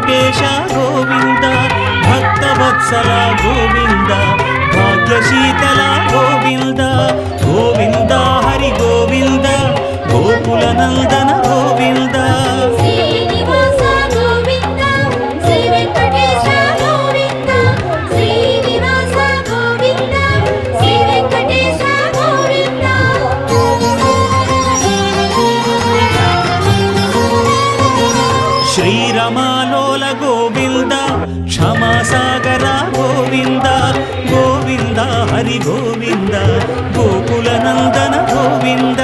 Venkatesha Govinda Bhaktavatsala Govinda భాగ్యశీతల Govinda Govinda Hari Govinda Gokula Nandana Govinda శ్రీరమాలోల Govinda క్షమాసాగర Govinda Govinda Hari Govinda Gokula Nandana Govinda